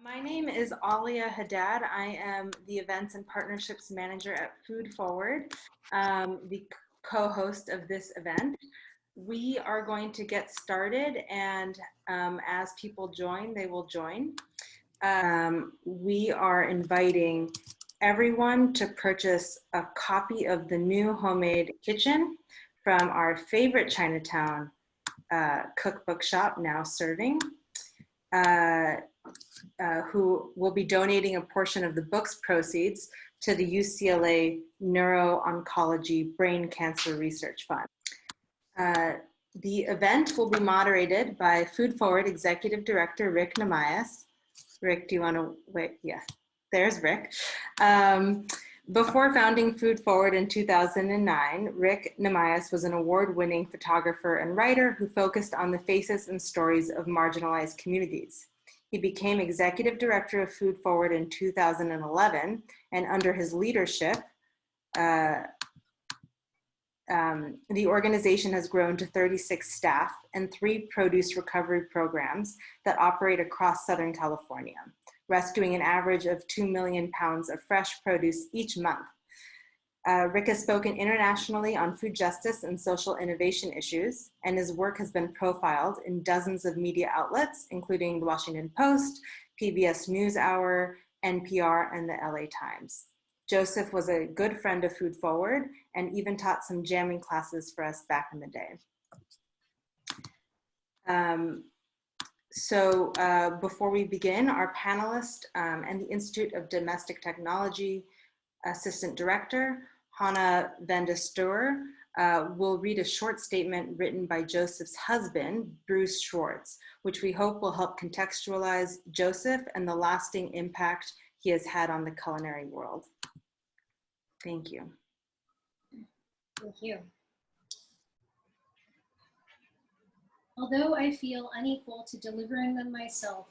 My name is Alia Haddad. I am the Events and Partnerships Manager at Food Forward, the co-host of this event. We are going to get started, and as people join, they will join. We are inviting everyone to purchase a copy of the new Homemade Kitchen from our favorite Chinatown cookbook shop, Now Serving. Who will be donating a portion of the book's proceeds to the UCLA Neuro-Oncology Brain Cancer Research Fund. The event will be moderated by Food Forward Executive Director Rick Nahmias. Rick, do you want to wait? Yes, there's Rick. Before founding Food Forward in 2009, Rick Nahmias was an award-winning photographer and writer who focused on the faces and stories of marginalized communities. He became executive director of Food Forward in 2011, and under his leadership, the organization has grown to 36 staff and 3 produce recovery programs that operate across Southern California, rescuing an average of 2 million pounds of fresh produce each month. Rick has spoken internationally on food justice and social innovation issues, and his work has been profiled in dozens of media outlets, including the Washington Post, PBS NewsHour, NPR, and the LA Times. Joseph was a good friend of Food Forward and even taught some jamming classes for us back in the day. Before we begin, our panelist and the Institute of Domestic Technology Assistant Director, Hana Steur, will read a short statement written by Joseph's husband, Bruce Schwartz, which we hope will help contextualize Joseph and the lasting impact he has had on the culinary world. Thank you. Thank you. Although I feel unequal to delivering them myself,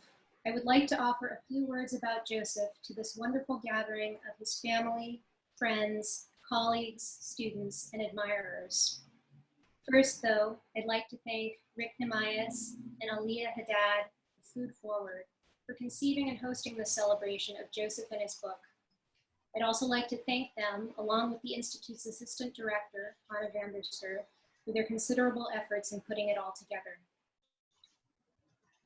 I would like to offer a few words about Joseph to this wonderful gathering of his family, friends, colleagues, students, and admirers. First, though, I'd like to thank Rick Nahmias and Alia Haddad of Food Forward for conceiving and hosting this celebration of Joseph and his book. I'd also like to thank them, along with the Institute's Assistant Director, Hana Steur, for their considerable efforts in putting it all together.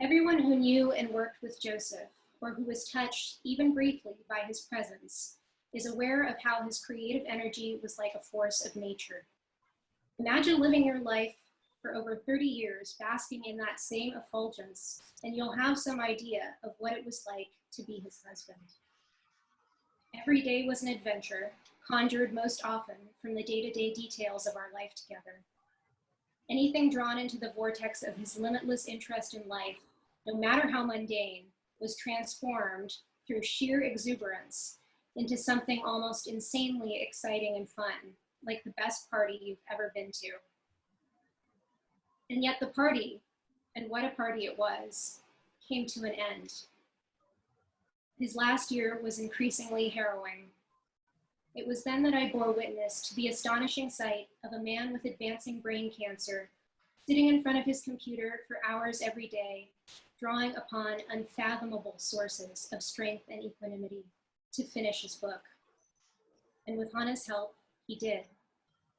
Everyone who knew and worked with Joseph, or who was touched even briefly by his presence, is aware of how his creative energy was like a force of nature. Imagine living your life for over 30 years basking in that same effulgence, and you'll have some idea of what it was like to be his husband. Every day was an adventure, conjured most often from the day-to-day details of our life together. Anything drawn into the vortex of his limitless interest in life, no matter how mundane, was transformed through sheer exuberance into something almost insanely exciting and fun, like the best party you've ever been to. And yet the party, and what a party it was, came to an end. His last year was increasingly harrowing. It was then that I bore witness to the astonishing sight of a man with advancing brain cancer sitting in front of his computer for hours every day, drawing upon unfathomable sources of strength and equanimity to finish his book. And with Hana's help, he did.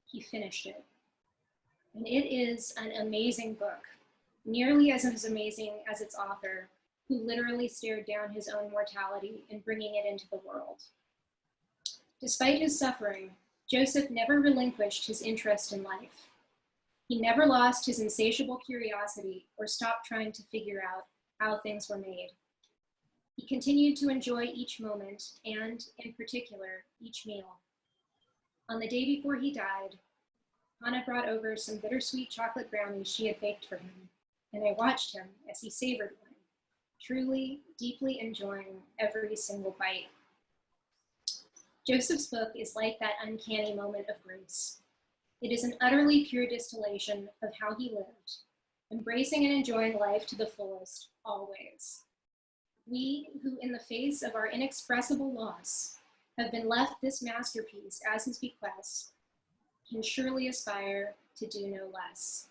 He finished it. And it is an amazing book, nearly as amazing as its author, who literally stared down his own mortality in bringing it into the world. Despite his suffering, Joseph never relinquished his interest in life. He never lost his insatiable curiosity or stopped trying to figure out how things were made. He continued to enjoy each moment and, in particular, each meal. On the day before he died, Hana brought over some bittersweet chocolate brownies she had baked for him, and I watched him as he savored one, truly, deeply enjoying every single bite. Joseph's book is like that uncanny moment of grace. It is an utterly pure distillation of how he lived, embracing and enjoying life to the fullest, always. We, who in the face of our inexpressible loss, have been left this masterpiece as his bequest, can surely aspire to do no less.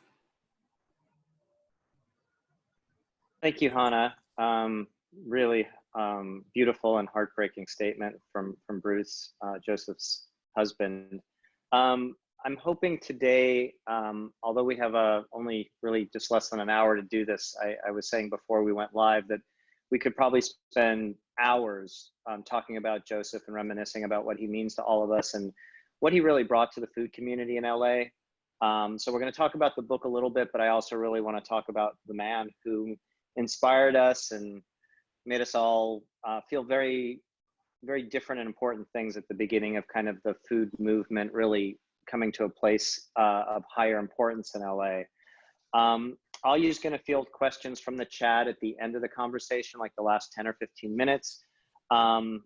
Thank you, Hana. Really beautiful and heartbreaking statement from Bruce, Joseph's husband. I'm hoping today, although we have only really just less than an hour to do this, I was saying before we went live that we could probably spend hours talking about Joseph and reminiscing about what he means to all of us and what he really brought to the food community in LA. So we're going to talk about the book a little bit, but I also really want to talk about the man who inspired us and made us all feel very, very different and important things at the beginning of kind of the food movement really coming to a place of higher importance in LA. I'll use going to field questions from the chat at the end of the conversation, like the last 10 or 15 minutes. And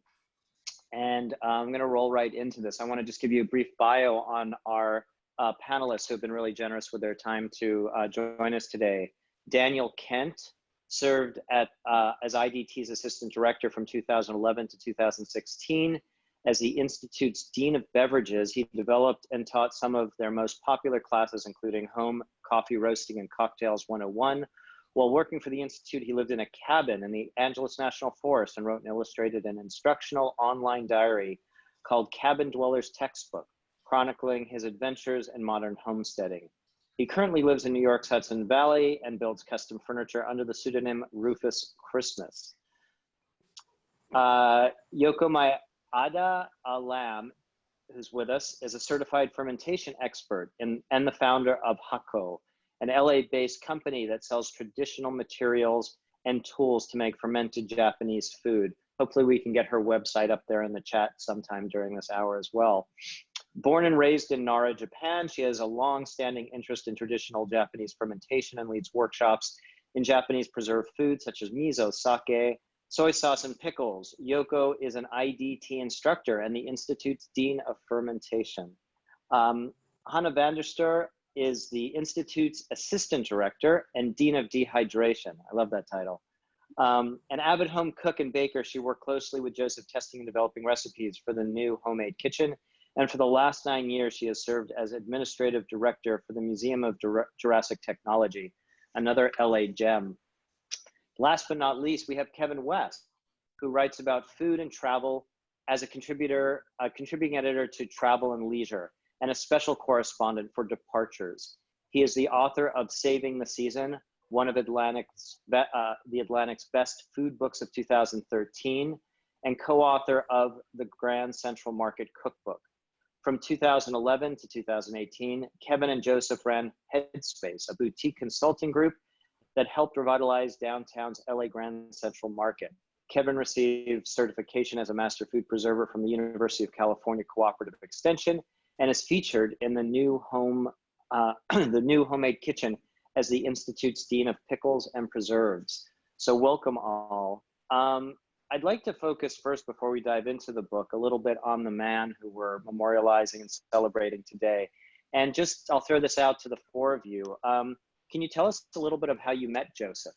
I'm going to roll right into this. I want to just give you a brief bio on our panelists who have been really generous with their time to join us today. Daniel Kent served as IDT's assistant director from 2011 to 2016. As the Institute's Dean of Beverages, he developed and taught some of their most popular classes, including Home Coffee Roasting and Cocktails 101. While working for the Institute, he lived in a cabin in the Angeles National Forest and wrote and illustrated an instructional online diary called Cabin Dweller's Textbook, chronicling his adventures in modern homesteading. He currently lives in New York's Hudson Valley and builds custom furniture under the pseudonym Rufus Christmas. Yoko Maeda Lamn, who's with us, is a certified fermentation expert and the founder of Hako, an LA-based company that sells traditional materials and tools to make fermented Japanese food. Hopefully we can get her website up there in the chat sometime during this hour as well. Born and raised in Nara, Japan, she has a long-standing interest in traditional Japanese fermentation and leads workshops in Japanese preserved foods such as miso, sake, soy sauce, and pickles. Yoko is an IDT instructor and the Institute's Dean of Fermentation. Hana van der Steur is the Institute's Assistant Director and Dean of Dehydration. I love that title. An avid home cook and baker, she worked closely with Joseph testing and developing recipes for the new homemade kitchen. And for the last 9 years, she has served as Administrative Director for the Museum of Jurassic Technology, another LA gem. Last but not least, we have Kevin West, who writes about food and travel as a contributing editor to Travel and Leisure, and a special correspondent for Departures. He is the author of Saving the Season, one of the Atlantic's best food books of 2013, and co-author of the Grand Central Market Cookbook. From 2011 to 2018, Kevin and Joseph ran Headspace, a boutique consulting group that helped revitalize downtown's LA Grand Central Market. Kevin received certification as a master food preserver from the University of California Cooperative Extension and is featured in the new homemade kitchen as the Institute's Dean of Pickles and Preserves. So welcome all. I'd like to focus first, before we dive into the book, a little bit on the man who we're memorializing and celebrating today. And just, I'll throw this out to the four of you. Can you tell us a little bit of how you met Joseph?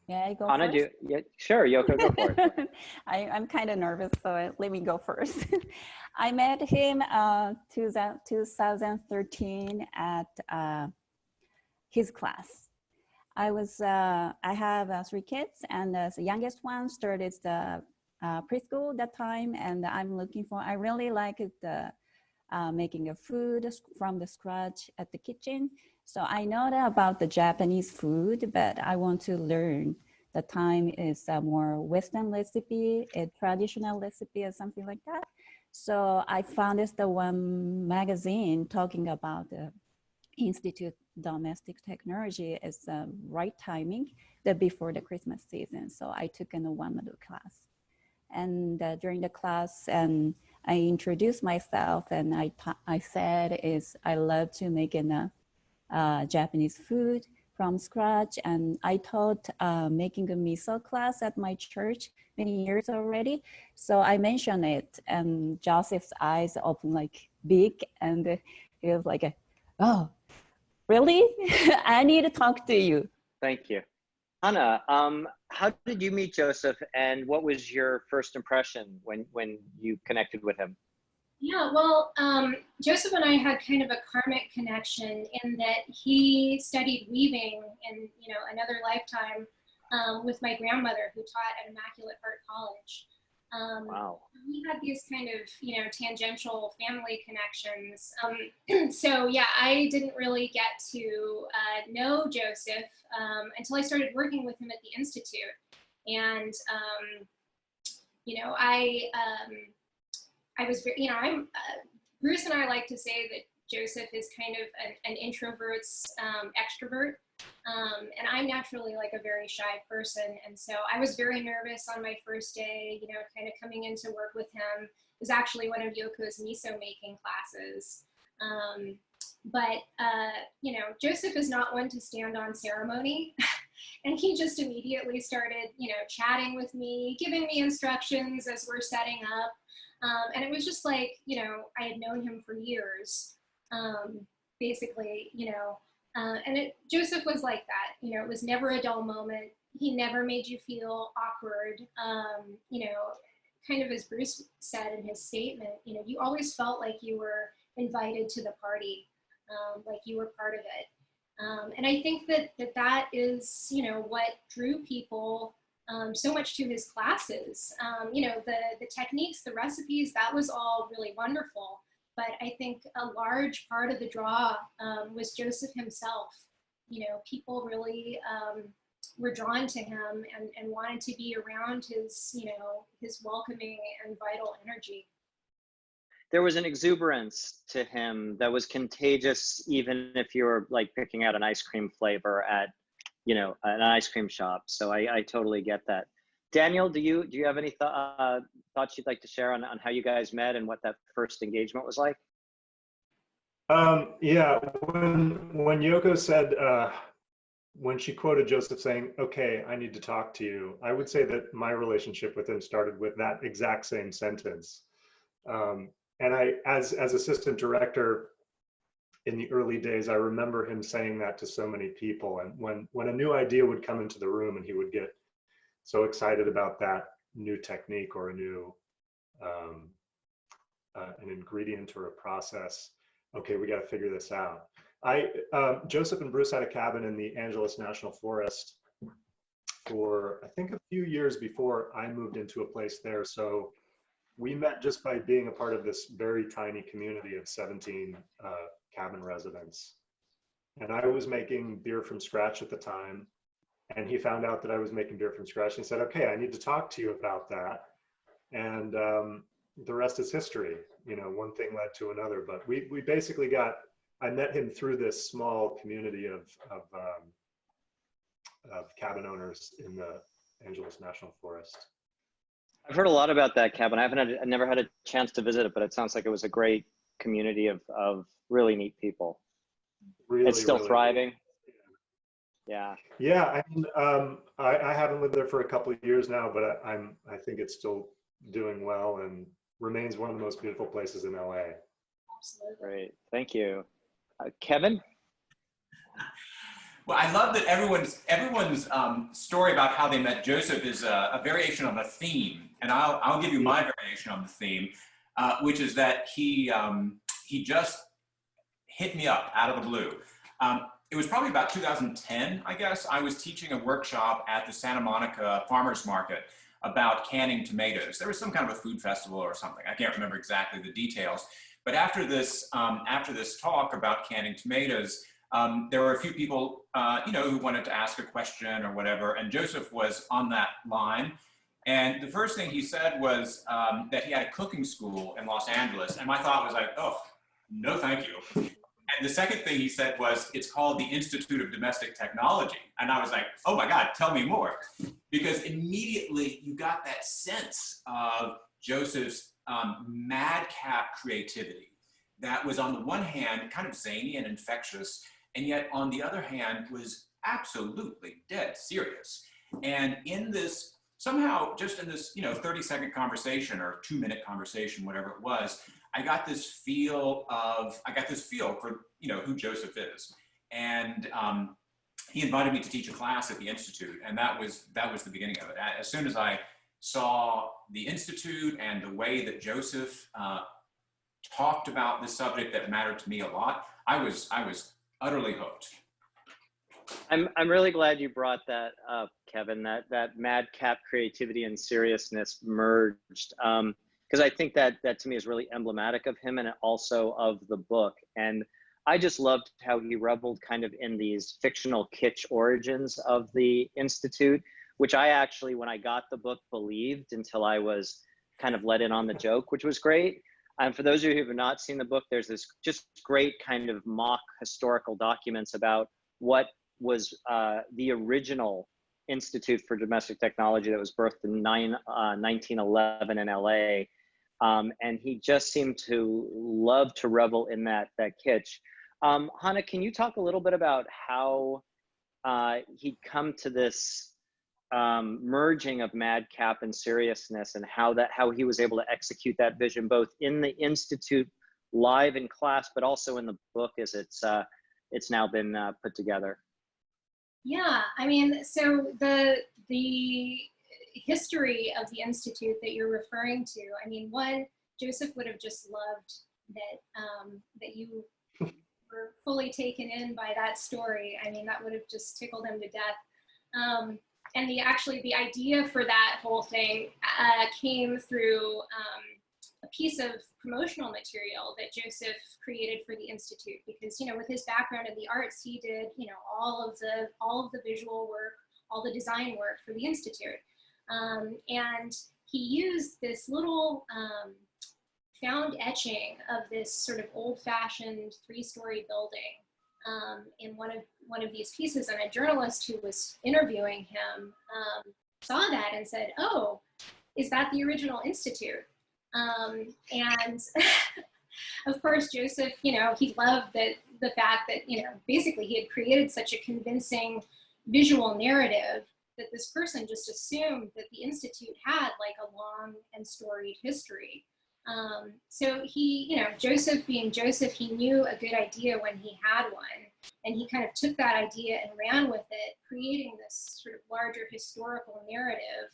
Yeah, I go Hana, first? yeah, sure, Yoko, go for it. I'm kind of nervous, so let me go first. I met him 2013 at his class. I have 3 kids, and the youngest one started the preschool that time, and I really liked making a food from the scratch at the kitchen. So I know that about the Japanese food, but I want to learn. The time is a more Western recipe, a traditional recipe or something like that. So I found the one magazine talking about the Institute Domestic Technology is the right timing before the Christmas season. So I took in a 1 module class. And during the class, and I introduced myself, and I said I love to make Japanese food from scratch. And I taught making a miso class at my church many years already. So I mentioned it, and Joseph's eyes opened like big, and he was like, oh, really? I need to talk to you. Thank you. Hana, how did you meet Joseph, and what was your first impression when you connected with him? Yeah, well, Joseph and I had kind of a karmic connection in that he studied weaving in, another lifetime with my grandmother who taught at Immaculate Heart College. Wow. We had these kind of, tangential family connections. So yeah, I didn't really get to know Joseph until I started working with him at the Institute. And, I was very, Bruce and I like to say that Joseph is kind of an introvert's extrovert. And I'm naturally like a very shy person. And so I was very nervous on my first day, kind of coming in to work with him. It was actually one of Yoko's miso making classes. Joseph is not one to stand on ceremony. And he just immediately started, chatting with me, giving me instructions as we're setting up. And it was just like, I had known him for years, basically, Joseph was like that, it was never a dull moment. He never made you feel awkward. Kind of as Bruce said in his statement, you always felt like you were invited to the party, like you were part of it. And I think that is, what drew people so much to his classes. The techniques, the recipes, that was all really wonderful. But I think a large part of the draw was Joseph himself. People really were drawn to him and wanted to be around his, his welcoming and vital energy. There was an exuberance to him that was contagious, even if you were like picking out an ice cream flavor at, an ice cream shop. So I totally get that. Daniel, do you have any thoughts you'd like to share on how you guys met and what that first engagement was like? Yeah, when Yoko said, when she quoted Joseph saying, "Okay, I need to talk to you," I would say that my relationship with him started with that exact same sentence. And I, as assistant director in the early days, I remember him saying that to so many people. And when a new idea would come into the room and he would get so excited about that new technique or a new an ingredient or a process, okay, we got to figure this out. Joseph and Bruce had a cabin in the Angeles National Forest for, I think, a few years before I moved into a place there. So we met just by being a part of this very tiny community of 17 cabin residents. And I was making beer from scratch at the time. And he found out that I was making beer from scratch. And he said, "Okay, I need to talk to you about that." And the rest is history. One thing led to another. But we basically I met him through this small community of cabin owners in the Angeles National Forest. I've heard a lot about that cabin. I never had a chance to visit it, but it sounds like it was a great community of really neat people. Really, it's still really thriving. Yeah. Yeah, I mean, I haven't lived there for a couple of years now, but I think it's still doing well and remains one of the most beautiful places in LA. Absolutely. Great, thank you. Kevin? Well, I love that everyone's story about how they met Joseph is a variation on a theme, and I'll give you my variation on the theme, which is that he just hit me up out of the blue. It was probably about 2010, I guess. I was teaching a workshop at the Santa Monica Farmers Market about canning tomatoes. There was some kind of a food festival or something. I can't remember exactly the details. But after this talk about canning tomatoes, there were a few people, who wanted to ask a question or whatever, and Joseph was on that line. And the first thing he said was that he had a cooking school in Los Angeles. And my thought was like, oh, no, thank you. And the second thing he said was, it's called the Institute of Domestic Technology. And I was like, oh my God, tell me more. Because immediately you got that sense of Joseph's madcap creativity that was on the one hand kind of zany and infectious, and yet on the other hand was absolutely dead serious. And in this, somehow just in this 30-second conversation or 2-minute conversation, whatever it was, I got this feel for who Joseph is. And he invited me to teach a class at the Institute, and that was the beginning of it. As soon as I saw the Institute and the way that Joseph talked about this subject that mattered to me a lot, I was utterly hooked. I'm really glad you brought that up, Kevin, that madcap creativity and seriousness merged. Because I think that to me is really emblematic of him and also of the book. And I just loved how he reveled kind of in these fictional kitsch origins of the Institute, which I actually, when I got the book, believed until I was kind of let in on the joke, which was great. And for those of you who have not seen the book, there's this just great kind of mock historical documents about what was the original Institute for Domestic Technology that was birthed in 1911 in LA. And he just seemed to love to revel in that kitsch. Hana, can you talk a little bit about how he'd come to this merging of madcap and seriousness, and how he was able to execute that vision both in the Institute live in class, but also in the book as it's now been put together? Yeah, I mean, so the history of the Institute that you're referring to, I mean, one, Joseph would have just loved that you were fully taken in by that story. I mean, that would have just tickled him to death. And the idea for that whole thing came through a piece of promotional material that Joseph created for the Institute, because, you know, with his background in the arts, he did, you know, all of the visual work, all the design work for the Institute. And he used this little found etching of this sort of old-fashioned 3-story building in one of these pieces, and a journalist who was interviewing him saw that and said, "Oh, is that the original Institute?" And of course, Joseph, you know, he loved the fact that, you know, basically he had created such a convincing visual narrative that this person just assumed that the Institute had like a long and storied history. So he, you know, Joseph being Joseph, he knew a good idea when he had one, and he kind of took that idea and ran with it, creating this sort of larger historical narrative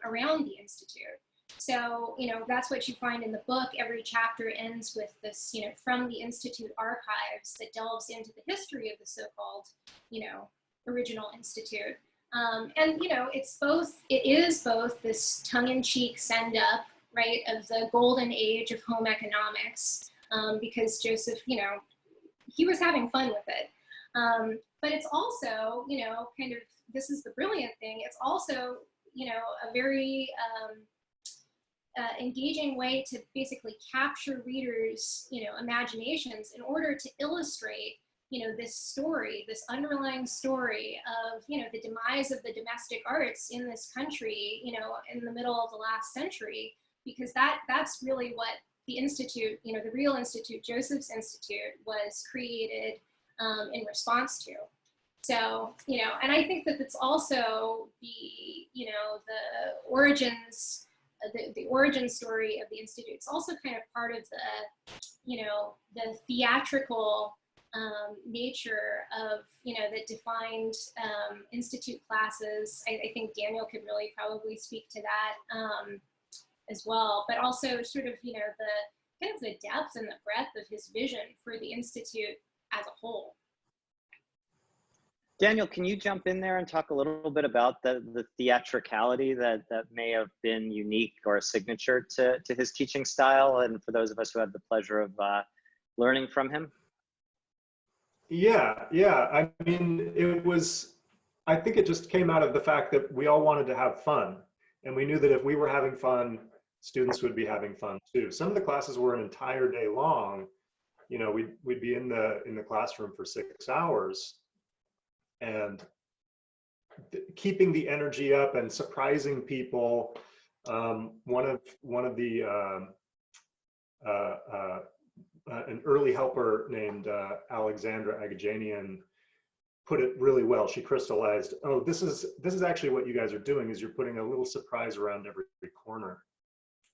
around the Institute. So, you know, that's what you find in the book. Every chapter ends with this, you know, from the Institute archives that delves into the history of the so-called, you know, original Institute. And, you know, it is both this tongue-in-cheek send-up, right, of the golden age of home economics, because Joseph, you know, he was having fun with it. But it's also, you know, kind of, this is the brilliant thing, it's also, you know, a very engaging way to basically capture readers, you know, imaginations in order to illustrate, you know, this story, this underlying story of, you know, the demise of the domestic arts in this country, you know, in the middle of the last century, because that's really what the Institute, you know, the real Institute, Joseph's Institute, was created in response to. So, you know, and I think that it's also the, you know, the origins, the origin story of the Institute. It's also kind of part of the, you know, the theatrical nature of, you know, that defined Institute classes. I think Daniel could really probably speak to that as well, but also sort of, you know, the kind of the depth and the breadth of his vision for the Institute as a whole. Daniel, can you jump in there and talk a little bit about the theatricality that may have been unique or a signature to his teaching style, and for those of us who had the pleasure of learning from him? Yeah. I mean, I think it just came out of the fact that we all wanted to have fun. And we knew that if we were having fun, students would be having fun too. Some of the classes were an entire day long. You know, we'd be in the classroom for 6 hours, and keeping the energy up and surprising people. One of the an early helper named Alexandra Agajanian put it really well. She crystallized, oh, this is actually what you guys are doing, is you're putting a little surprise around every corner,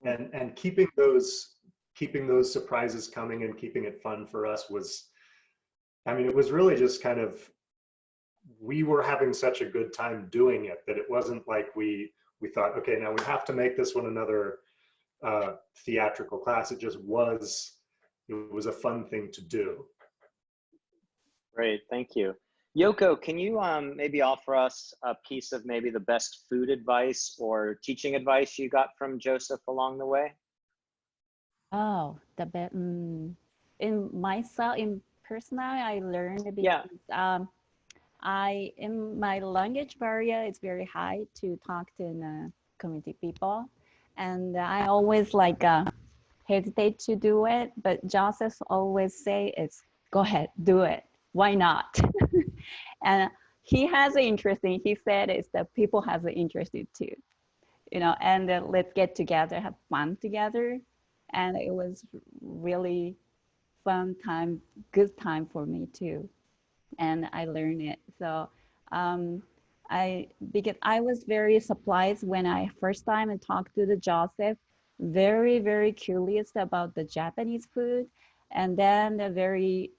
and keeping those surprises coming and keeping it fun for us was, I mean, it was really just kind of, we were having such a good time doing it that it wasn't like we thought, okay, now we have to make this one another theatrical class. It just was, it was a fun thing to do. Great, thank you. Yoko, can you maybe offer us a piece of maybe the best food advice or teaching advice you got from Joseph along the way? Oh, the best. In myself, in personal, I learned because in my language barrier, it's very high to talk to community people, and I always like hesitate to do it. But Joseph always say, "It's go ahead, do it. Why not?" And he has an interest in. He said, "It's that people have an interest in too, you know." And let's get together, have fun together, and it was really fun time, good time for me too, and I learned it. So because I was very surprised when I first time I talked to the Joseph, very curious about the Japanese food, and then the very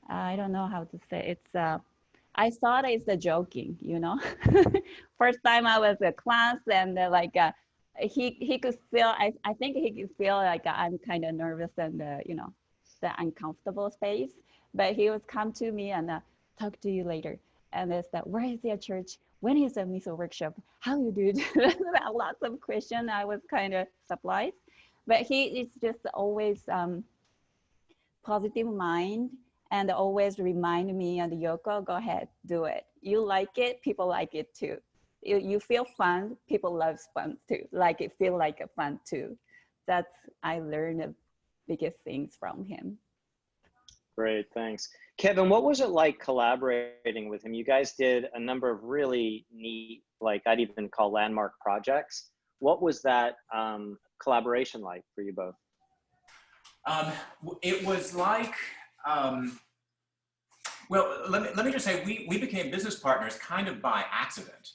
I don't know how to say it's. I thought it's a joking, you know. First time I was in class and he could feel. I think he could feel like I'm kind of nervous and you know, the uncomfortable space. But he would come to me and talk to you later. And it's that, where is your church? When is the miso workshop? How you do it? Lots of questions. I was kind of surprised. But he is just always positive mind and always remind me and Yoko, go ahead, do it. You like it, people like it too. You feel fun, people love fun too. Like it feel like a fun too. That's, I learned the biggest things from him. Great, thanks. Kevin, what was it like collaborating with him? You guys did a number of really neat, like I'd even call landmark projects. What was that collaboration like for you both? It was like, well, let me just say, we became business partners kind of by accident.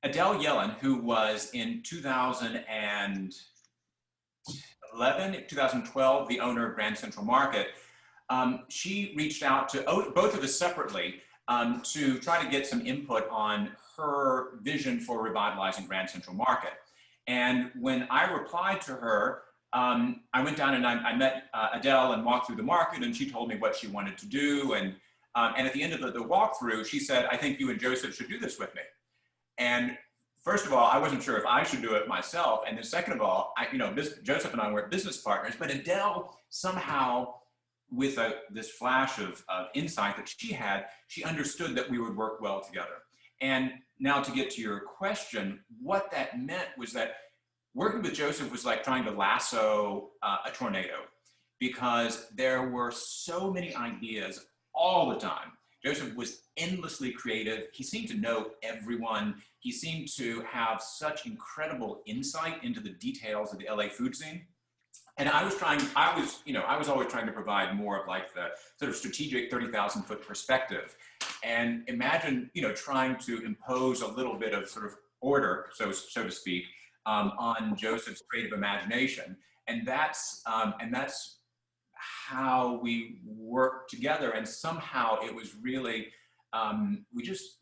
Adele Yellen, who was in 2012, the owner of Grand Central Market, she reached out to both of us separately to try to get some input on her vision for revitalizing Grand Central Market. And when I replied to her, I went down and I met Adele and walked through the market, and she told me what she wanted to do. And at the end of the walkthrough, she said, "I think you and Joseph should do this with me." And first of all, I wasn't sure if I should do it myself. And then second of all, Joseph and I were business partners, but Adele somehow, with this flash of insight that she had, she understood that we would work well together. And now to get to your question, what that meant was that working with Joseph was like trying to lasso a tornado, because there were so many ideas all the time. Joseph was endlessly creative. He seemed to know everyone. He seemed to have such incredible insight into the details of the LA food scene. And I was always trying to provide more of like the sort of strategic 30,000-foot perspective. And imagine, trying to impose a little bit of sort of order, so to speak, on Joseph's creative imagination. And that's how we worked together. And somehow it was really, we just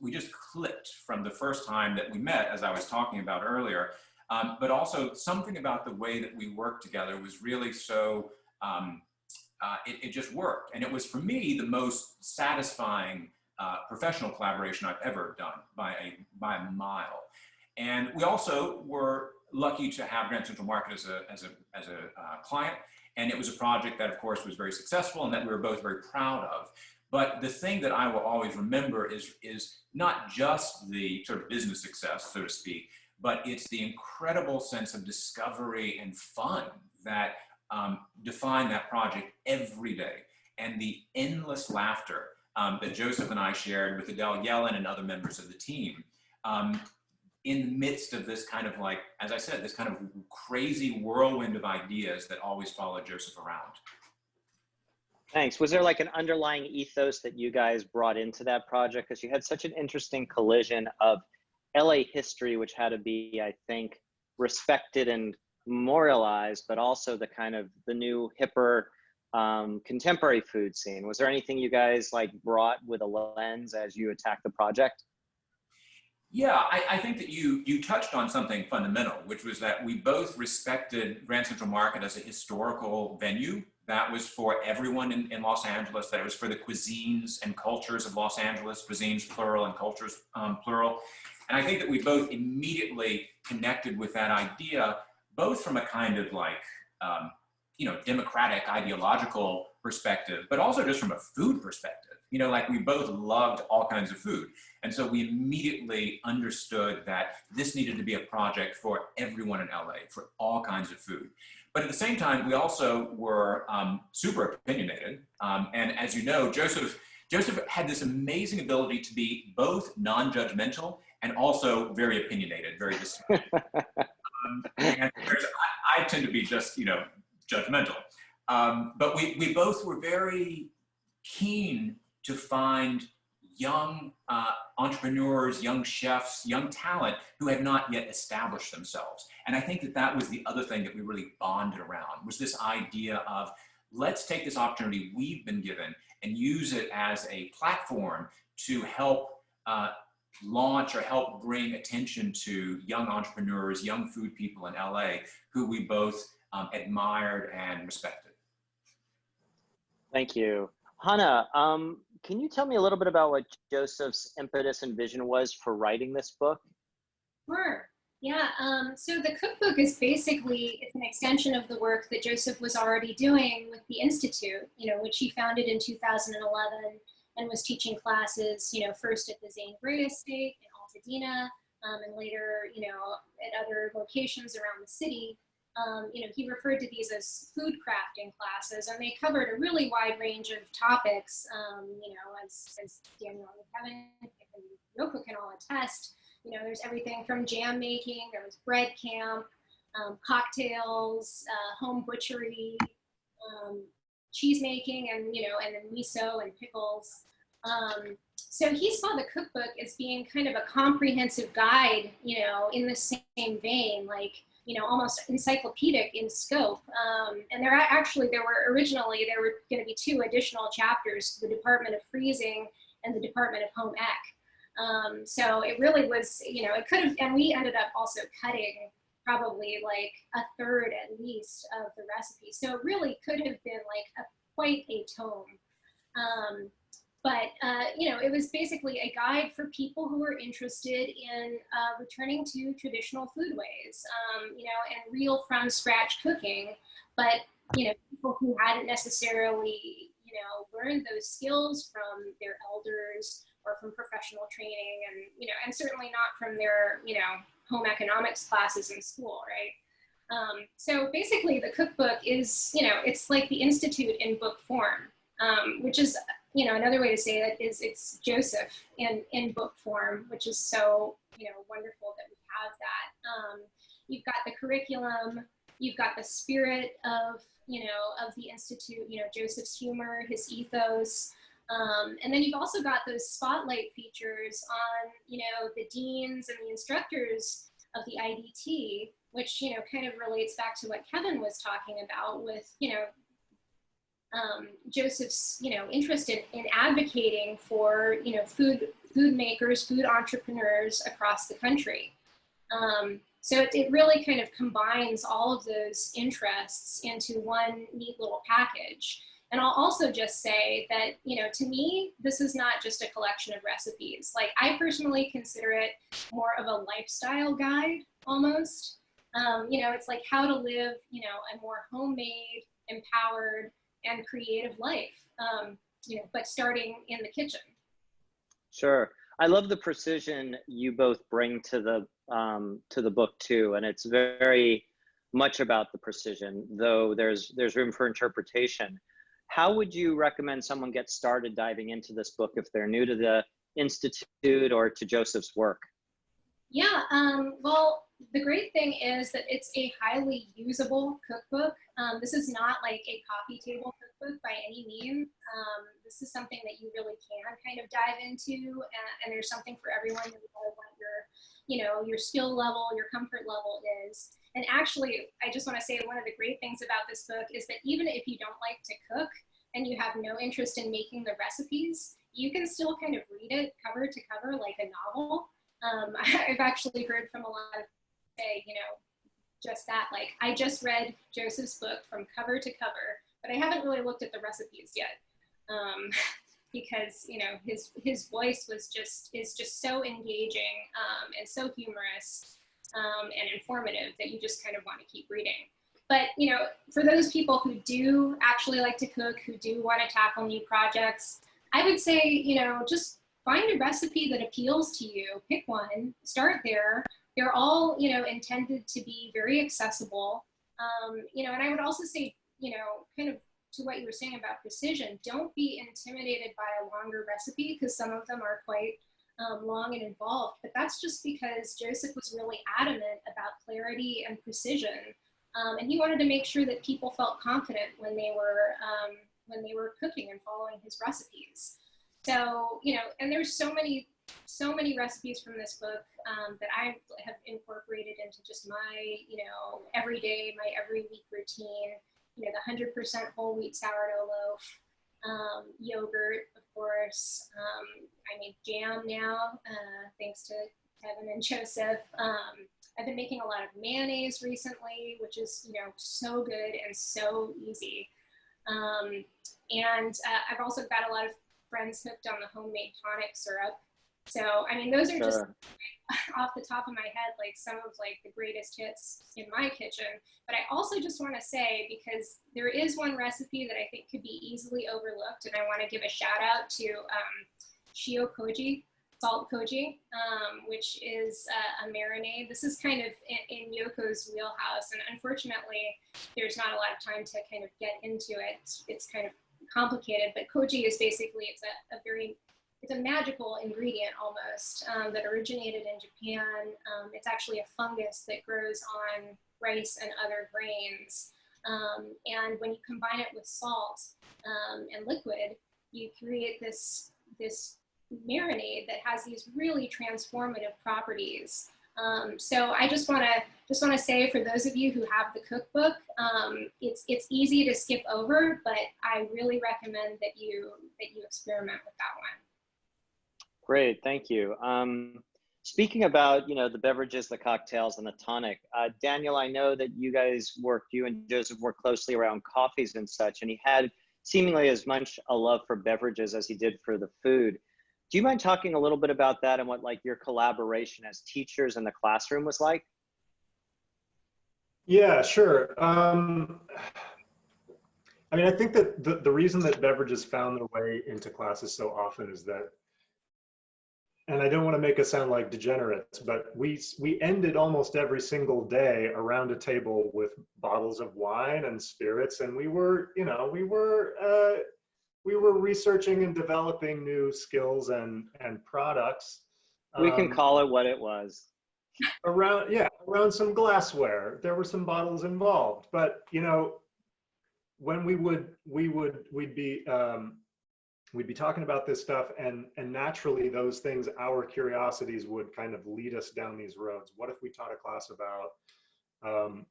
clicked from the first time that we met, as I was talking about earlier. But also something about the way that we worked together was really so, it just worked. And it was, for me, the most satisfying professional collaboration I've ever done by a mile. And we also were lucky to have Grand Central Market as a client. And it was a project that, of course, was very successful and that we were both very proud of. But the thing that I will always remember is not just the sort of business success, so to speak, but it's the incredible sense of discovery and fun that define that project every day, and the endless laughter that Joseph and I shared with Adele Yellen and other members of the team in the midst of this kind of, like, as I said, this kind of crazy whirlwind of ideas that always followed Joseph around. Thanks. Was there like an underlying ethos that you guys brought into that project? Because you had such an interesting collision of LA history, which had to be, I think, respected and memorialized, but also the kind of the new hipper contemporary food scene. Was there anything you guys like brought with a lens as you attacked the project? Yeah, I think that you touched on something fundamental, which was that we both respected Grand Central Market as a historical venue that was for everyone in Los Angeles, that it was for the cuisines and cultures of Los Angeles, cuisines plural and cultures plural. And I think that we both immediately connected with that idea, both from a kind of like, democratic ideological perspective, but also just from a food perspective. Like we both loved all kinds of food. And so we immediately understood that this needed to be a project for everyone in LA, for all kinds of food. But at the same time, we also were super opinionated. And as you know, Joseph had this amazing ability to be both non-judgmental and also very opinionated, very distinct. And I tend to be just, judgmental. But we both were very keen to find young entrepreneurs, young chefs, young talent who had not yet established themselves. And I think that was the other thing that we really bonded around, was this idea of, let's take this opportunity we've been given and use it as a platform to help launch or help bring attention to young entrepreneurs, young food people in LA who we both admired and respected. Thank you. Hana, can you tell me a little bit about what Joseph's impetus and vision was for writing this book? Sure. Yeah. So the cookbook is basically, it's an extension of the work that Joseph was already doing with the Institute, which he founded in 2011 and was teaching classes, first at the Zane Grey Estate in Altadena, and later, at other locations around the city. He referred to these as food crafting classes, and they covered a really wide range of topics, as Daniel and Kevin and Yoko can all attest. There's everything from jam making, there was bread camp, cocktails, home butchery, cheese making, and, and then miso and pickles. So he saw the cookbook as being kind of a comprehensive guide, in the same vein, like, almost encyclopedic in scope. And there were going to be 2 additional chapters, the Department of Freezing and the Department of Home Ec. So it really was, it could have, and we ended up also cutting probably like a third at least of the recipe. So it really could have been like quite a tome. But it was basically a guide for people who were interested in returning to traditional foodways, and real from scratch cooking, but, people who hadn't necessarily, learned those skills from their elders or from professional training, and, and certainly not from their, home economics classes in school, right? So basically the cookbook is, it's like the Institute in book form, which is, another way to say that is it's Joseph in book form, which is so, wonderful that we have that. You've got the curriculum, you've got the spirit of, of the Institute, Joseph's humor, his ethos. And then you've also got those spotlight features on, the deans and the instructors of the IDT, which, kind of relates back to what Kevin was talking about with, Joseph's, interest in advocating for, food makers, food entrepreneurs across the country. So it really kind of combines all of those interests into one neat little package. And I'll also just say that, to me, this is not just a collection of recipes. Like, I personally consider it more of a lifestyle guide, almost. It's like how to live, a more homemade, empowered, and creative life, but starting in the kitchen. Sure. I love the precision you both bring to the book too, and it's very much about the precision, though there's room for interpretation. How would you recommend someone get started diving into this book if they're new to the Institute or to Joseph's work? Yeah, well, the great thing is that it's a highly usable cookbook. This is not like a coffee table cookbook by any means. This is something that you really can kind of dive into, and there's something for everyone, no matter what your skill level, your comfort level is. And actually, I just want to say one of the great things about this book is that even if you don't like to cook and you have no interest in making the recipes, you can still kind of read it cover to cover like a novel. I've actually heard from a lot of people say, you know, just that, like, I just read Joseph's book from cover to cover, but I haven't really looked at the recipes yet. Because, you know, his voice is just so engaging and so humorous and informative that you just kind of want to keep reading. But, you know, for those people who do actually like to cook, who do want to tackle new projects, I would say, you know, just find a recipe that appeals to you, pick one, start there. They're all, you know, intended to be very accessible. You know, and I would also say, you know, kind of to what you were saying about precision, don't be intimidated by a longer recipe, because some of them are quite long and involved, but that's just because Joseph was really adamant about clarity and precision. And he wanted to make sure that people felt confident when they were cooking and following his recipes. So, you know, and there's so many recipes from this book that I have incorporated into just my, you know, everyday, my every week routine. You know, the 100% whole wheat sourdough loaf, yogurt, of course. I make jam now, thanks to Kevin and Joseph. I've been making a lot of mayonnaise recently, which is, you know, so good and so easy. I've also got a lot of friends hooked on the homemade tonic syrup. So, I mean, those are just off the top of my head, like some of like the greatest hits in my kitchen. But I also just want to say, because there is one recipe that I think could be easily overlooked, and I want to give a shout out to shio koji, salt koji, which is a marinade. This is kind of in Yoko's wheelhouse, and unfortunately, there's not a lot of time to kind of get into it. It's kind of complicated, but koji is basically, it's a magical ingredient almost that originated in Japan. It's actually a fungus that grows on rice and other grains. And when you combine it with salt and liquid, you create this marinade that has these really transformative properties. So I just want to say, for those of you who have the cookbook, it's easy to skip over, but I really recommend that you experiment with that one. Great, thank you. Speaking about, you know, the beverages, the cocktails, and the tonic, Daniel, I know that you and Joseph worked closely around coffees and such, and he had seemingly as much a love for beverages as he did for the food. Do you mind talking a little bit about that and what like your collaboration as teachers in the classroom was like? Yeah, sure. I mean, I think that the reason that beverages found their way into classes so often is that, and I don't want to make us sound like degenerates, but we ended almost every single day around a table with bottles of wine and spirits, and we were researching and developing new skills and products. We can call it what it was. Around some glassware. There were some bottles involved, but you know, when we'd be talking about this stuff, and naturally those things, our curiosities would kind of lead us down these roads. What if we taught a class about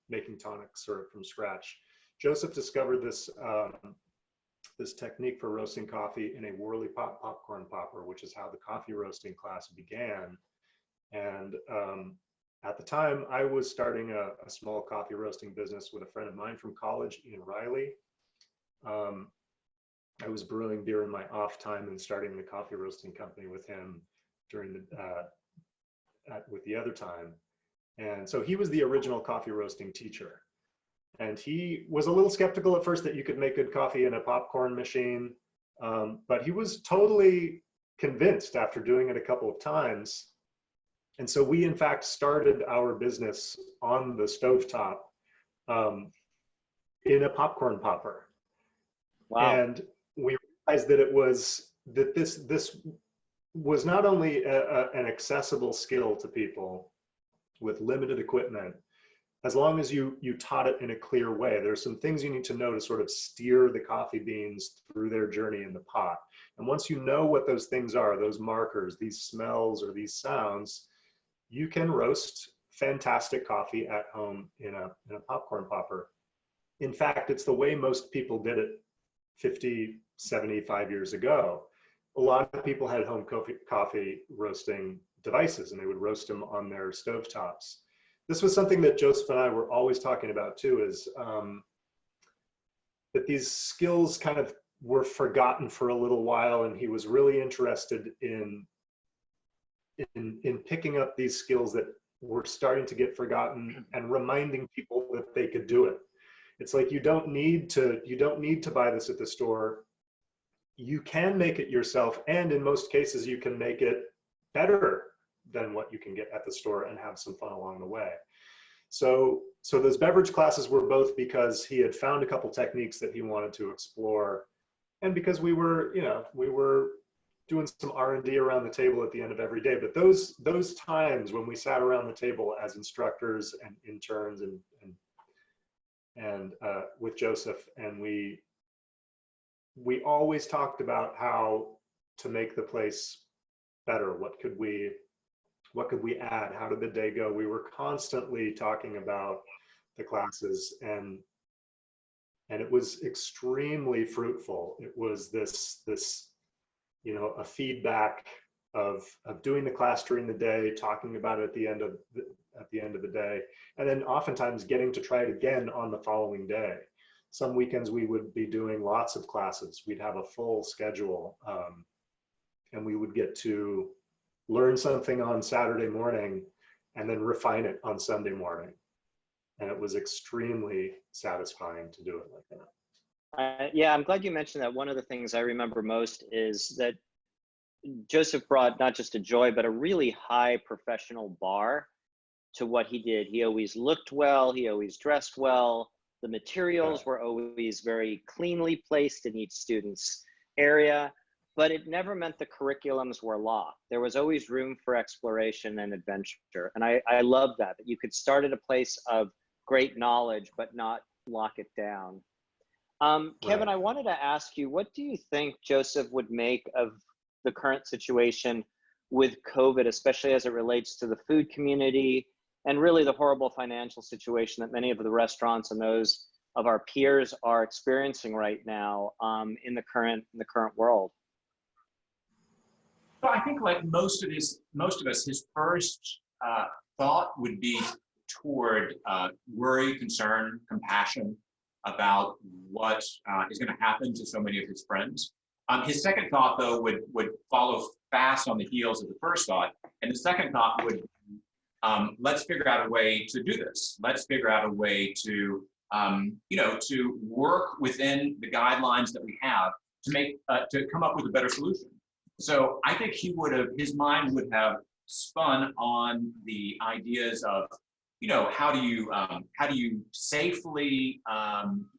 making tonic syrup from scratch? Joseph discovered this this technique for roasting coffee in a whirly popcorn popper, which is how the coffee roasting class began. And at the time, I was starting a small coffee roasting business with a friend of mine from college, Ian Riley. I was brewing beer in my off time and starting the coffee roasting company with him during with the other time. And so he was the original coffee roasting teacher. And he was a little skeptical at first that you could make good coffee in a popcorn machine. But he was totally convinced after doing it a couple of times. And so we, in fact, started our business on the stovetop in a popcorn popper. Wow. And we realized that this was not only an accessible skill to people with limited equipment, as long as you taught it in a clear way. There's some things you need to know to sort of steer the coffee beans through their journey in the pot. And once you know what those things are, those markers, these smells or these sounds, you can roast fantastic coffee at home in a popcorn popper. In fact, it's the way most people did it 50, 75 years ago. A lot of people had home coffee roasting devices, and they would roast them on their stovetops. This was something that Joseph and I were always talking about too, is that these skills kind of were forgotten for a little while, and he was really interested in picking up these skills that were starting to get forgotten and reminding people that they could do it. It's like, you don't need to buy this at the store. You can make it yourself, and in most cases you can make it better than what you can get at the store and have some fun along the way. So those beverage classes were both because he had found a couple techniques that he wanted to explore, and because we were doing some R&D around the table at the end of every day. But those times when we sat around the table as instructors and interns and with Joseph, and we always talked about how to make the place better. What could we add? How did the day go? We were constantly talking about the classes, and it was extremely fruitful. It was this a feedback of doing the class during the day, talking about it at the end of the day, and then oftentimes getting to try it again on the following day. Some weekends we would be doing lots of classes. We'd have a full schedule, and we would get to learn something on Saturday morning and then refine it on Sunday morning. And it was extremely satisfying to do it like that. Yeah, I'm glad you mentioned that. One of the things I remember most is that Joseph brought not just a joy, but a really high professional bar to what he did. He always looked well, he always dressed well. The materials were always very cleanly placed in each student's area, but it never meant the curriculums were locked. There was always room for exploration and adventure. And I love that you could start at a place of great knowledge, but not lock it down. Kevin, I wanted to ask you, what do you think Joseph would make of the current situation with COVID, especially as it relates to the food community and really the horrible financial situation that many of the restaurants and those of our peers are experiencing right now in the current world? So I think, like most of us, his first thought would be toward worry, concern, compassion about what is going to happen to so many of his friends. His second thought, though, would follow fast on the heels of the first thought, and the second thought would, let's figure out a way to do this. Let's figure out a way to, to work within the guidelines that we have to come up with a better solution. So I think his mind would have spun on the ideas of, how do you safely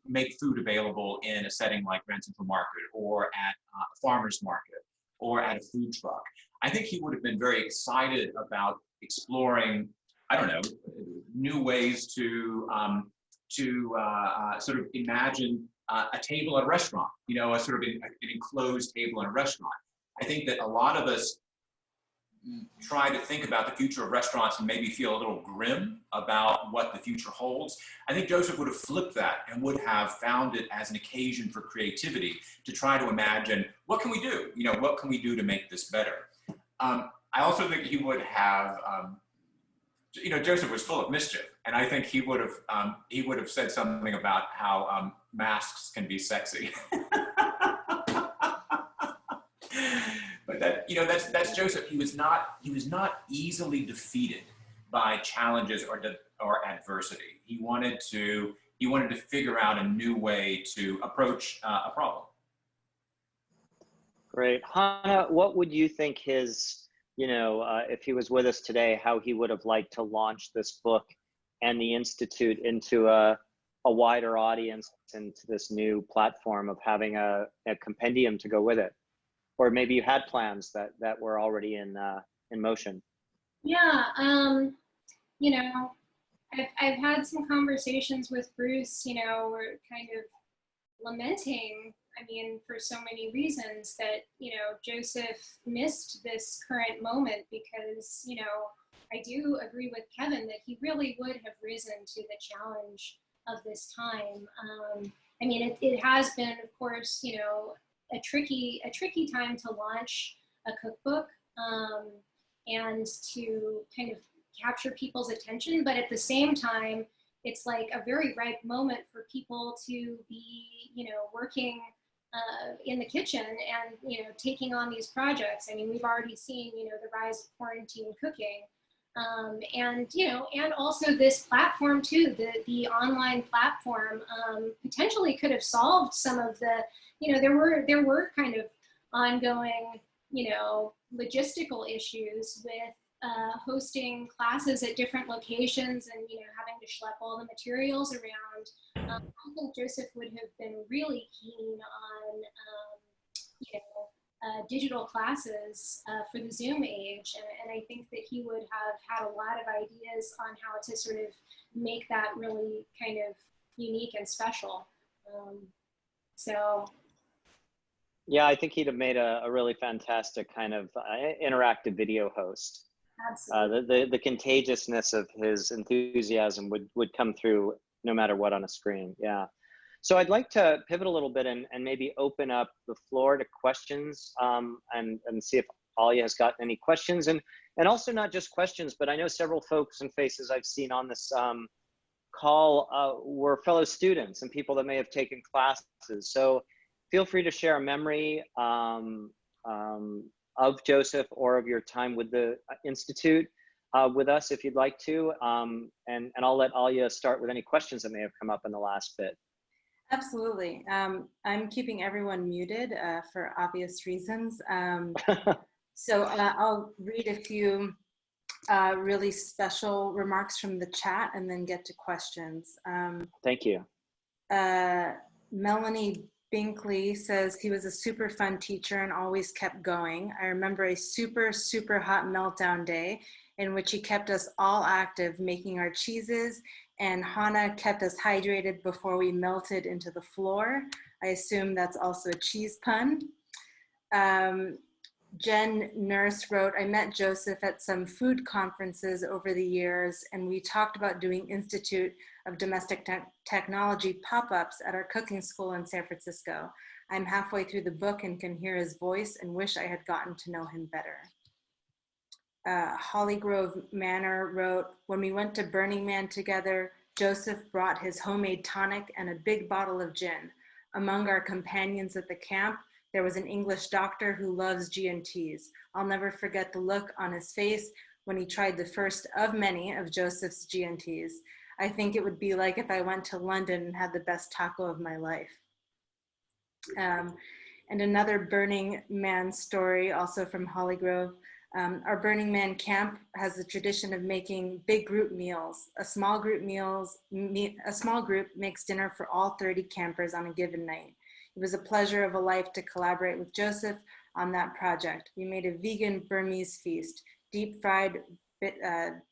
make food available in a setting like Grand Central Market, or at a farmer's market, or at a food truck. I think he would have been very excited about exploring, new ways to sort of imagine a table at a restaurant, a sort of an enclosed table in a restaurant. I think that a lot of us try to think about the future of restaurants and maybe feel a little grim about what the future holds. I think Joseph would have flipped that and would have found it as an occasion for creativity to try to imagine, what can we do? What can we do to make this better? I also think he would have, Joseph was full of mischief, and I think he would have said something about how masks can be sexy. But that's Joseph. He was not easily defeated by challenges or adversity. He wanted to figure out a new way to approach a problem. Great. Hana, what would you think his, if he was with us today, how he would have liked to launch this book and the Institute into a wider audience, into this new platform of having a compendium to go with it? Or maybe you had plans that were already in motion. Yeah, I've had some conversations with Bruce. We're kind of lamenting, for so many reasons, that Joseph missed this current moment, because I do agree with Kevin that he really would have risen to the challenge of this time. It has been, of course, a tricky time to launch a cookbook. and to kind of capture people's attention. But at the same time, it's like a very ripe moment for people to be, working in the kitchen and, taking on these projects. I mean, we've already seen, the rise of quarantine cooking. And also this platform too, the online platform potentially could have solved some of the, there were kind of ongoing, logistical issues with hosting classes at different locations and, having to schlep all the materials around. I think Joseph would have been really keen on, digital classes for the Zoom age. And I think that he would have had a lot of ideas on how to sort of make that really kind of unique and special. Yeah, I think he'd have made a really fantastic kind of interactive video host. Absolutely. The contagiousness of his enthusiasm would come through no matter what on a screen. Yeah. So I'd like to pivot a little bit and maybe open up the floor to questions and see if Alia has gotten any questions, and also not just questions, but I know several folks and faces I've seen on this call were fellow students and people that may have taken classes. So feel free to share a memory of Joseph or of your time with the Institute with us if you'd like to, and I'll let Alia start with any questions that may have come up in the last bit. Absolutely. I'm keeping everyone muted for obvious reasons. So I'll read a few really special remarks from the chat and then get to questions. Thank you. Melanie Binkley says he was a super fun teacher and always kept going. I remember a super, super hot meltdown day in which he kept us all active making our cheeses, and Hana kept us hydrated before we melted into the floor. I assume that's also a cheese pun. Jen Nurse wrote, I met Joseph at some food conferences over the years, and we talked about doing Institute of Domestic Technology pop-ups at our cooking school in San Francisco. I'm halfway through the book and can hear his voice and wish I had gotten to know him better. Hollygrove Manor wrote, when we went to Burning Man together, Joseph brought his homemade tonic and a big bottle of gin. Among our companions at the camp, there was an English doctor who loves G&Ts. I'll never forget the look on his face when he tried the first of many of Joseph's G&Ts. I think it would be like if I went to London and had the best taco of my life. And another Burning Man story, also from Hollygrove. Our Burning Man camp has the tradition of making big group meals. A small group makes dinner for all 30 campers on a given night. It was a pleasure of a life to collaborate with Joseph on that project. We made a vegan Burmese feast, deep fried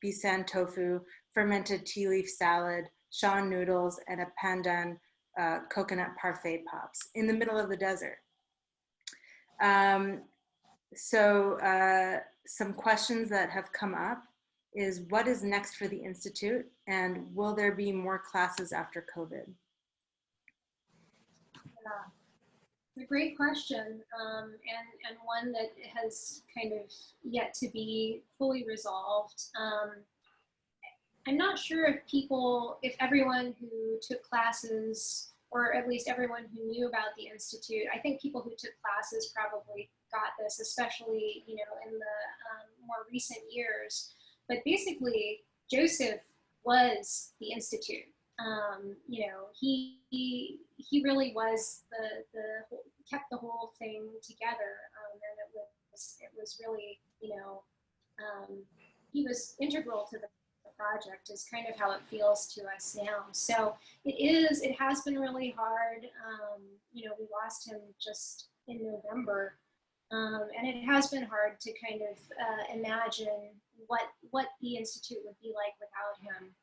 bisan tofu, fermented tea leaf salad, shan noodles, and a pandan coconut parfait pops in the middle of the desert. Some questions that have come up is, what is next for the Institute, and will there be more classes after COVID? Yeah, it's a great question, and one that has kind of yet to be fully resolved. I'm not sure if everyone who took classes, or at least everyone who knew about the Institute, I think people who took classes probably got this, especially, in the more recent years. But basically, Joseph was the Institute. He really was kept the whole thing together, and it was really, he was integral to the project, is kind of how it feels to us now. So it has been really hard. We lost him just in November. And it has been hard to kind of imagine what the Institute would be like without him.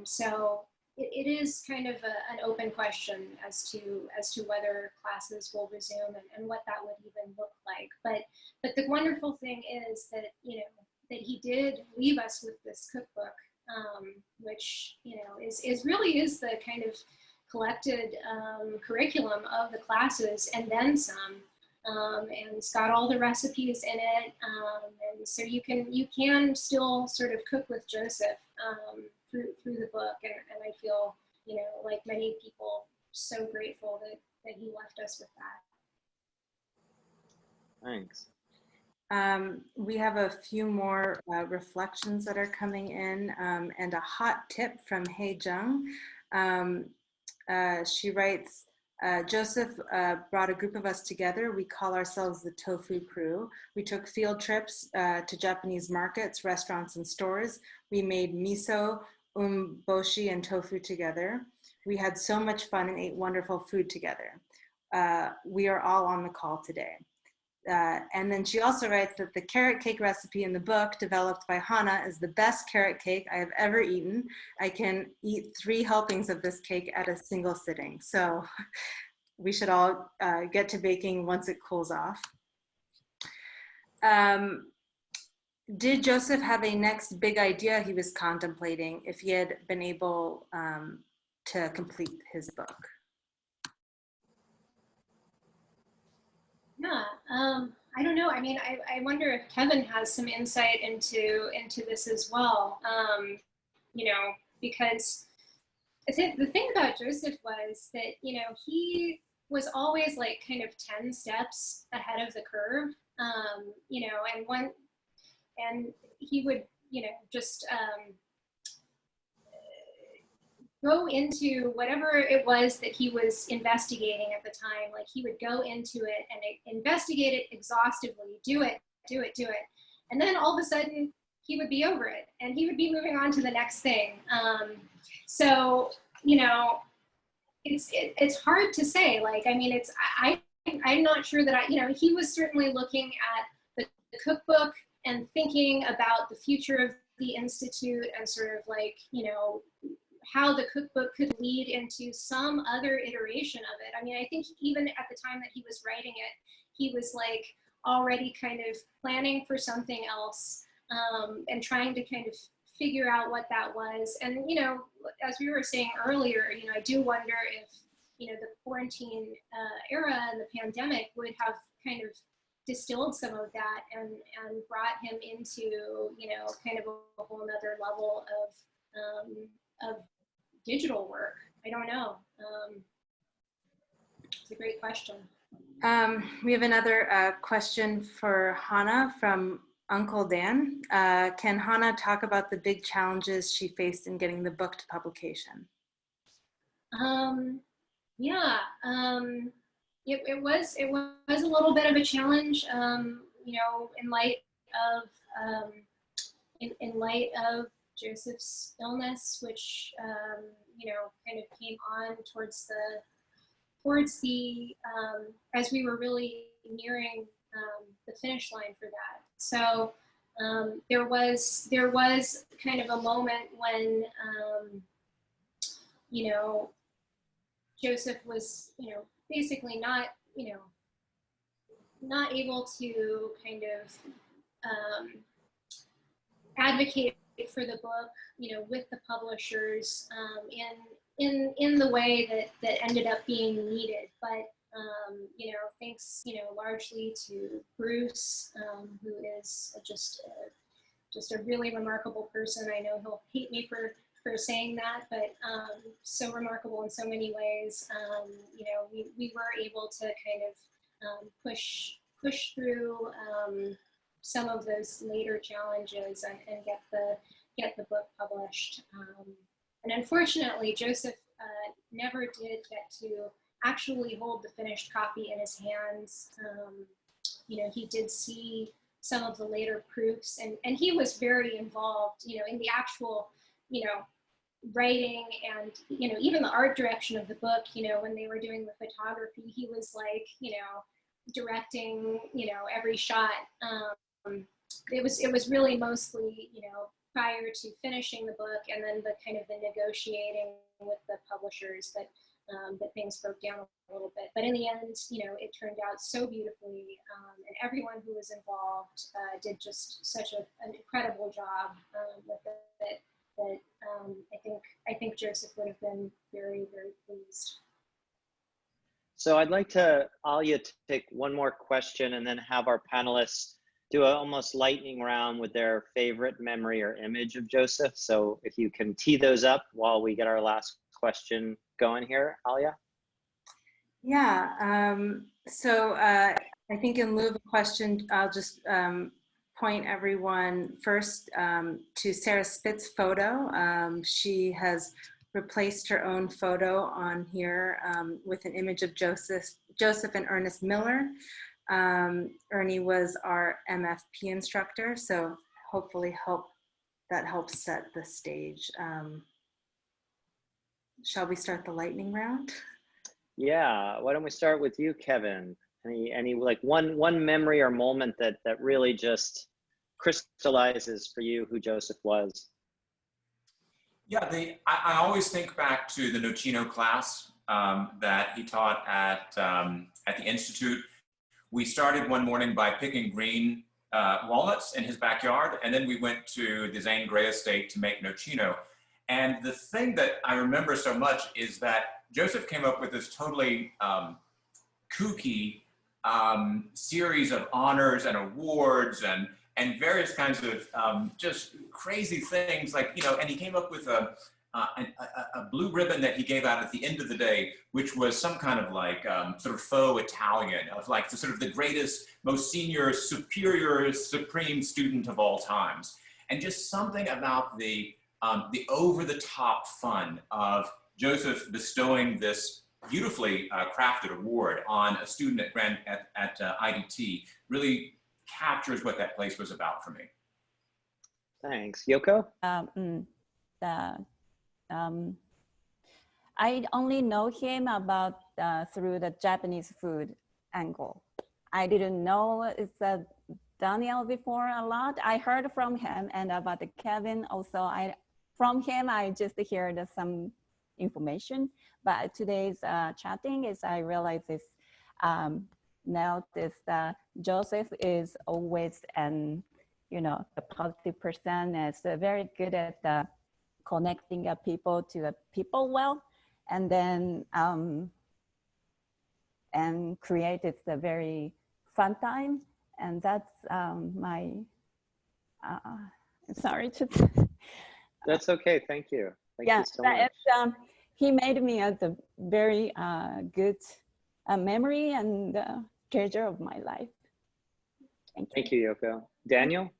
So it is kind of an open question as to whether classes will resume and what that would even look like. But the wonderful thing is that that he did leave us with this cookbook, which is really the kind of collected curriculum of the classes and then some. and it's got all the recipes in it. And so you can still sort of cook with Joseph through the book. And I feel, you know, like many people, so grateful that he left us with that. Thanks. We have a few more reflections that are coming in, and a hot tip from Hei Jung. She writes, Joseph brought a group of us together. We call ourselves the Tofu Crew. We took field trips to Japanese markets, restaurants, and stores. We made miso, umboshi, and tofu together. We had so much fun and ate wonderful food together. We are all on the call today. And then she also writes that the carrot cake recipe in the book developed by Hana is the best carrot cake I have ever eaten. I can eat 3 helpings of this cake at a single sitting. So we should all get to baking once it cools off. Did Joseph have a next big idea he was contemplating if he had been able to complete his book? Yeah, I don't know. I mean, I wonder if Kevin has some insight into this as well. You know, because I think the thing about Joseph was that, you know, he was always like kind of 10 steps ahead of the curve. You know, and he would, you know, just go into whatever it was that he was investigating at the time. Like he would go into it and investigate it exhaustively, do it. And then all of a sudden he would be over it and he would be moving on to the next thing. So, you know, it's hard to say. Like, I mean, I'm not sure that you know, he was certainly looking at the cookbook and thinking about the future of the Institute and sort of like, you know, how the cookbook could lead into some other iteration of it. I mean, I think even at the time that he was writing it, he was like already kind of planning for something else, and trying to kind of figure out what that was. And, you know, as we were saying earlier, you know, I do wonder if, you know, the quarantine era and the pandemic would have kind of distilled some of that and brought him into, you know, kind of a whole nother level of digital work. I don't know. It's a great question. We have another question for Hana from Uncle Dan. Can Hana talk about the big challenges she faced in getting the book to publication? Yeah, it was a little bit of a challenge, you know, in light of Joseph's illness, which you know, kind of came on towards the as we were really nearing the finish line for that. So there was kind of a moment when you know, Joseph was, you know, basically not able to kind of advocate for the book, you know, with the publishers in the way that ended up being needed. But you know, thanks, you know, largely to Bruce, who is just a really remarkable person. I know he'll hate me for saying that, but so remarkable in so many ways. You know, we were able to kind of push through some of those later challenges and get the book published. And unfortunately, Joseph never did get to actually hold the finished copy in his hands. You know, he did see some of the later proofs, and he was very involved, you know, in the actual, you know, writing and, you know, even the art direction of the book. You know, when they were doing the photography, he was like, you know, directing, you know, every shot. It was really mostly, you know, prior to finishing the book and then the kind of the negotiating with the publishers that things broke down a little bit. But in the end, you know, it turned out so beautifully, and everyone who was involved did just such an incredible job with it that I think Joseph would have been very, very pleased. So I'd like to, Alia, to take one more question and then have our panelists do a almost lightning round with their favorite memory or image of Joseph. So if you can tee those up while we get our last question going here, Alia. Yeah, I think in lieu of a question, I'll just point everyone first to Sarah Spitz's photo. She has replaced her own photo on here with an image of Joseph and Ernest Miller. Ernie was our MFP instructor, so hopefully that helps set the stage. Shall we start the lightning round? Yeah, why don't we start with you, Kevin? Any like one memory or moment that really just crystallizes for you who Joseph was? Yeah, I always think back to the Nocino class that he taught at the Institute. We started one morning by picking green walnuts in his backyard, and then we went to the Zane Grey estate to make Nocino. And the thing that I remember so much is that Joseph came up with this totally kooky series of honors and awards and various kinds of just crazy things, like, you know, and he came up with a blue ribbon that he gave out at the end of the day, which was some kind of like sort of faux Italian of like the sort of the greatest, most senior, superior, supreme student of all times. And just something about the over-the-top fun of Joseph bestowing this beautifully crafted award on a student at IDT really captures what that place was about for me. Thanks. Yoko? I only know him about through the Japanese food angle. I didn't know it's Daniel before a lot. I heard from him, and about the Kevin also. From him, I just heard some information. But today's chatting is I realize this now this Joseph is always the positive person, is very good at connecting people to people well, and then and created a very fun time, and that's my sorry to That's okay. Thank you. Thank you so much. He made me a very good memory and treasure of my life. Thank you, Yoko. Daniel?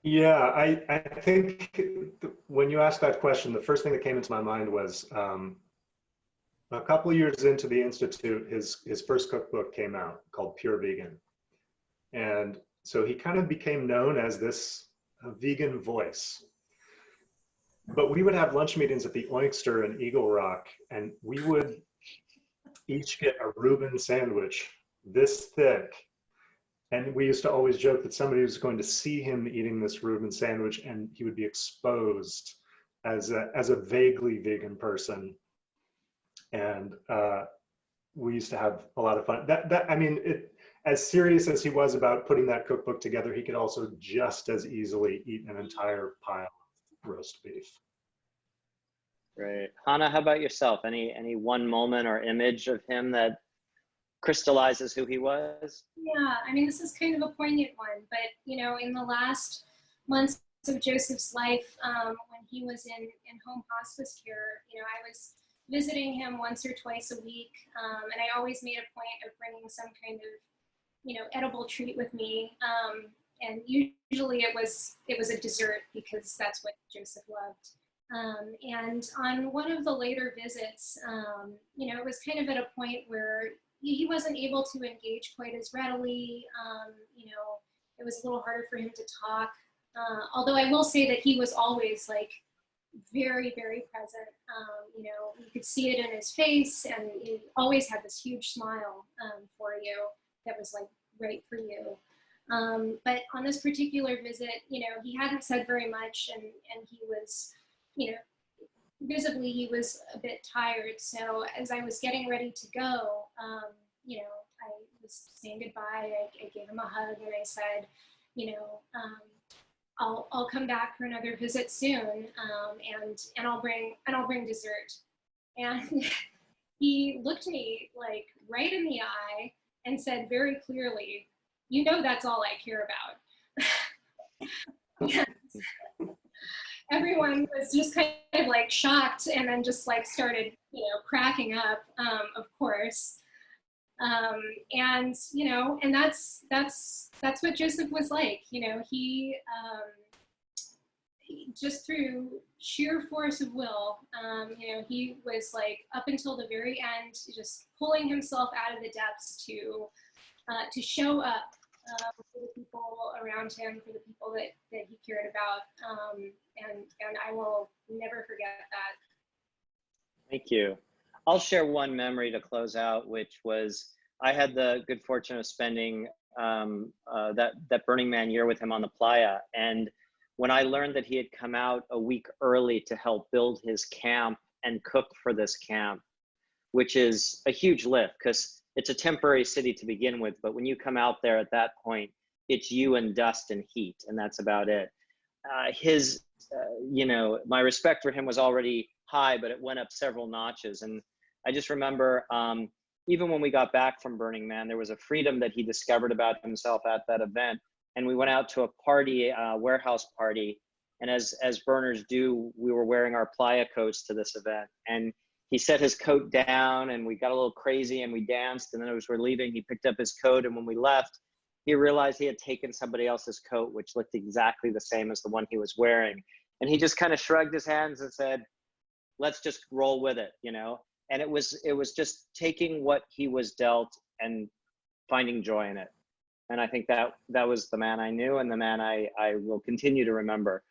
Yeah, I think when you asked that question, the first thing that came into my mind was a couple of years into the Institute, his first cookbook came out called Pure Vegan. And so he kind of became known as this vegan voice. But we would have lunch meetings at the Oyster in Eagle Rock, and we would each get a Reuben sandwich this thick. And we used to always joke that somebody was going to see him eating this Reuben sandwich, and he would be exposed as a vaguely vegan person. And we used to have a lot of fun. I mean, as serious as he was about putting that cookbook together, he could also just as easily eat an entire pile of roast beef. Great. Hana, how about yourself? Any one moment or image of him that crystallizes who he was? Yeah, I mean, this is kind of a poignant one, but, you know, in the last months of Joseph's life, when he was in home hospice care, you know, I was visiting him once or twice a week, and I always made a point of bringing some kind of, you know, edible treat with me, and usually it was a dessert, because that's what Joseph loved. And on one of the later visits, you know, it was kind of at a point where he wasn't able to engage quite as readily. You know, it was a little harder for him to talk. Although I will say that he was always like very, very present. You know, you could see it in his face, and he always had this huge smile for you that was like right for you. But on this particular visit, you know, he hadn't said very much, and he was, you know, visibly he was a bit tired. So as I was getting ready to go, you know, I was saying goodbye. I gave him a hug, and I said, you know, I'll come back for another visit soon, and I'll bring dessert. And he looked me like right in the eye and said very clearly, "You know, that's all I care about." Everyone was just kind of like shocked, and then just like started, you know, cracking up, of course. And, you know, and that's what Joseph was like. You know, he just through sheer force of will, you know, he was like up until the very end, just pulling himself out of the depths to show up for the people around him, for the people that he cared about. And I will never forget that. Thank you. I'll share one memory to close out, which was I had the good fortune of spending that Burning Man year with him on the playa. And when I learned that he had come out a week early to help build his camp and cook for this camp, which is a huge lift because it's a temporary city to begin with. But when you come out there at that point, it's you and dust and heat, and that's about it. You know, my respect for him was already high, but it went up several notches. And I just remember, even when we got back from Burning Man, there was a freedom that he discovered about himself at that event. And we went out to a party, warehouse party. And as burners do, we were wearing our playa coats to this event. And he set his coat down and we got a little crazy and we danced. And then as we're leaving, he picked up his coat. And when we left, he realized he had taken somebody else's coat, which looked exactly the same as the one he was wearing. And he just kind of shrugged his hands and said, let's just roll with it, you know? And it was just taking what he was dealt and finding joy in it. And I think that was the man I knew and the man I will continue to remember.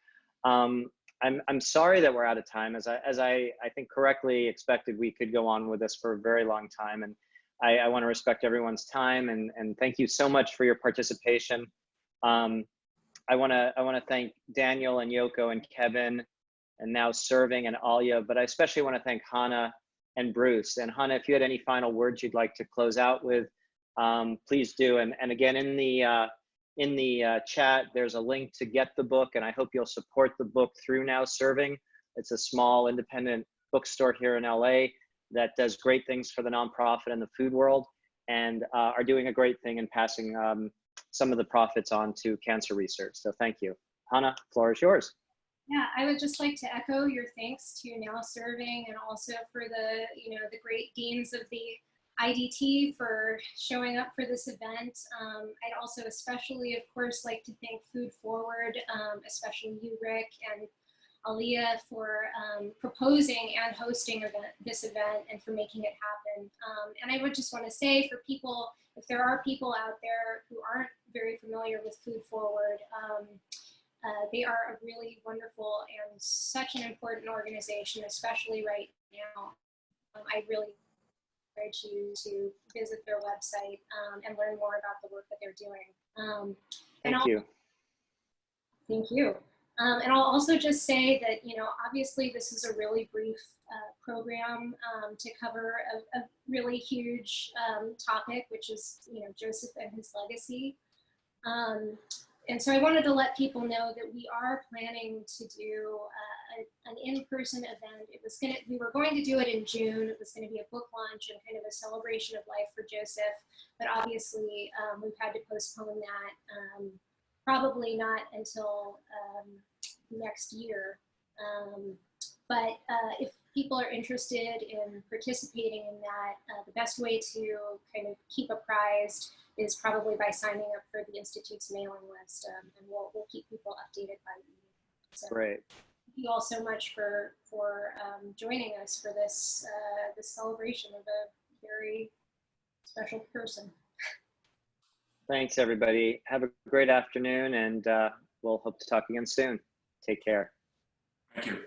I'm sorry that we're out of time. As I think correctly expected, we could go on with this for a very long time. And I want to respect everyone's time and thank you so much for your participation. I want to thank Daniel and Yoko and Kevin and now serving and Alia, but I especially want to thank Hana and Bruce. And Hana, if you had any final words you'd like to close out with, please do. And again, in the chat, there's a link to get the book, and I hope you'll support the book through Now Serving. It's a small independent bookstore here in LA that does great things for the nonprofit and the food world, and are doing a great thing in passing some of the profits on to cancer research. So thank you. Hana, floor is yours. Yeah, I would just like to echo your thanks to Now Serving, and also for the, you know, the great deans of the IDT for showing up for this event. I'd also especially, of course, like to thank Food Forward, especially you, Rick, and Alia for proposing and hosting this event and for making it happen. And I would just want to say for people, if there are people out there who aren't very familiar with Food Forward, they are a really wonderful and such an important organization, especially right now. I really encourage you to visit their website and learn more about the work that they're doing. Thank you. Thank you. And I'll also just say that, you know, obviously this is a really brief program to cover a really huge topic, which is, you know, Joseph and his legacy. And so I wanted to let people know that we are planning to do an in-person event. We were going to do it in June. It was going to be a book launch and kind of a celebration of life for Joseph. But obviously we've had to postpone that. Probably not until next year. But if people are interested in participating in that, the best way to kind of keep apprised is probably by signing up for the Institute's mailing list, and we'll keep people updated by email. So great. Thank you all so much for joining us for this this celebration of a very special person. Thanks, everybody. Have a great afternoon, and we'll hope to talk again soon. Take care. Thank you.